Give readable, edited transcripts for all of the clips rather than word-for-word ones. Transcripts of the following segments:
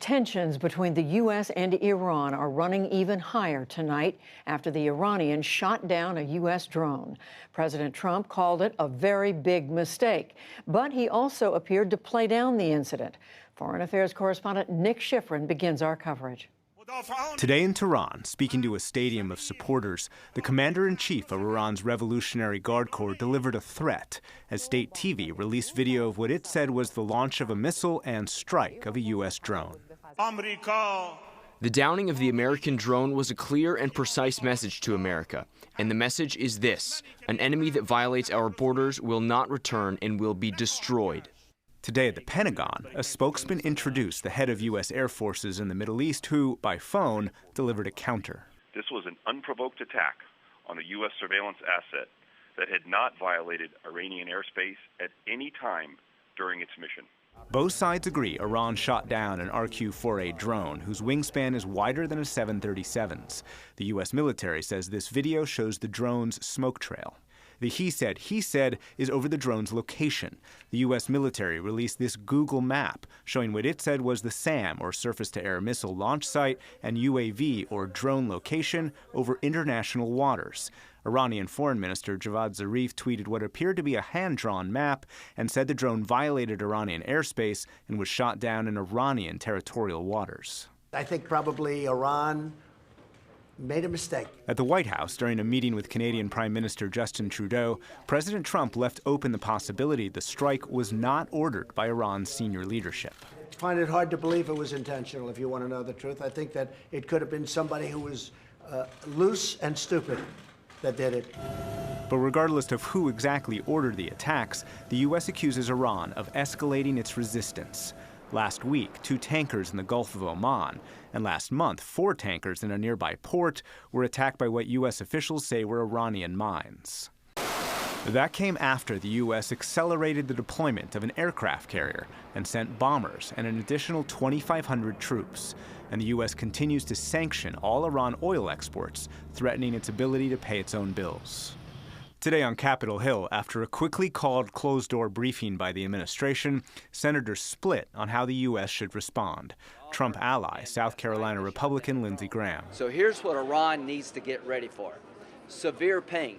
Tensions between the U.S. and Iran are running even higher tonight after the Iranians shot down a U.S. drone. President Trump called it a very big mistake, but he also appeared to play down the incident. Foreign Affairs correspondent Nick Schifrin begins our coverage. Today in Tehran, speaking to a stadium of supporters, the commander-in-chief of Iran's Revolutionary Guard Corps delivered a threat as state TV released video of what it said was the launch of a missile and strike of a U.S. drone. The downing of the American drone was a clear and precise message to America. And the message is this: an enemy that violates our borders will not return and will be destroyed. Today at the Pentagon, a spokesman introduced the head of U.S. Air Forces in the Middle East who, by phone, delivered a counter. This was an unprovoked attack on a U.S. surveillance asset that had not violated Iranian airspace at any time during its mission. Both sides agree Iran shot down an RQ-4A drone whose wingspan is wider than a 737's. The U.S. military says this video shows the drone's smoke trail. The he said is over the drone's location. The U.S. military released this Google map showing what it said was the SAM, or surface-to-air missile launch site, and UAV, or drone location, over international waters. Iranian Foreign Minister Javad Zarif tweeted what appeared to be a hand-drawn map and said the drone violated Iranian airspace and was shot down in Iranian territorial waters. I think probably Iran made a mistake. At the White House, during a meeting with Canadian Prime Minister Justin Trudeau, President Trump left open the possibility the strike was not ordered by Iran's senior leadership. I find it hard to believe it was intentional, if you want to know the truth. I think that it could have been somebody who was loose and stupid that did it. But regardless of who exactly ordered the attacks, the U.S. accuses Iran of escalating its resistance. Last week, 2 tankers in the Gulf of Oman, and last month, 4 tankers in a nearby port were attacked by what U.S. officials say were Iranian mines. That came after the U.S. accelerated the deployment of an aircraft carrier and sent bombers and an additional 2,500 troops. And the U.S. continues to sanction all Iran oil exports, threatening its ability to pay its own bills. Today on Capitol Hill, after a quickly called closed-door briefing by the administration, senators split on how the U.S. should respond. Trump ally, South Carolina Republican Lindsey Graham. So here's what Iran needs to get ready for: severe pain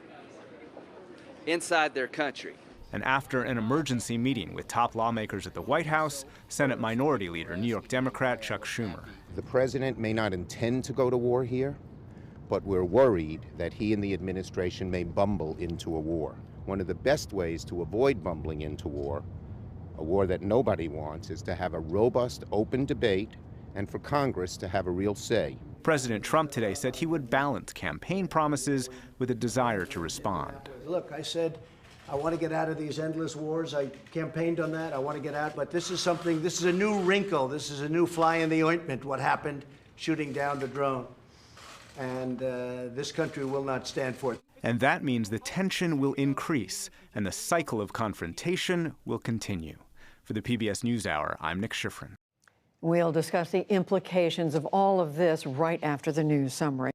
inside their country. And after an emergency meeting with top lawmakers at the White House, Senate Minority Leader, New York Democrat Chuck Schumer. The president may not intend to go to war here, but we're worried that he and the administration may bumble into a war. One of the best ways to avoid bumbling into war, a war that nobody wants, is to have a robust, open debate and for Congress to have a real say. President Trump today said he would balance campaign promises with a desire to respond. Look, I said I want to get out of these endless wars. I campaigned on that. I want to get out. But this is a new wrinkle. This is a new fly in the ointment, what happened shooting down the drone. And this country will not stand for it. And that means the tension will increase and the cycle of confrontation will continue. For the PBS NewsHour, I'm Nick Schifrin. We'll discuss the implications of all of this right after the news summary.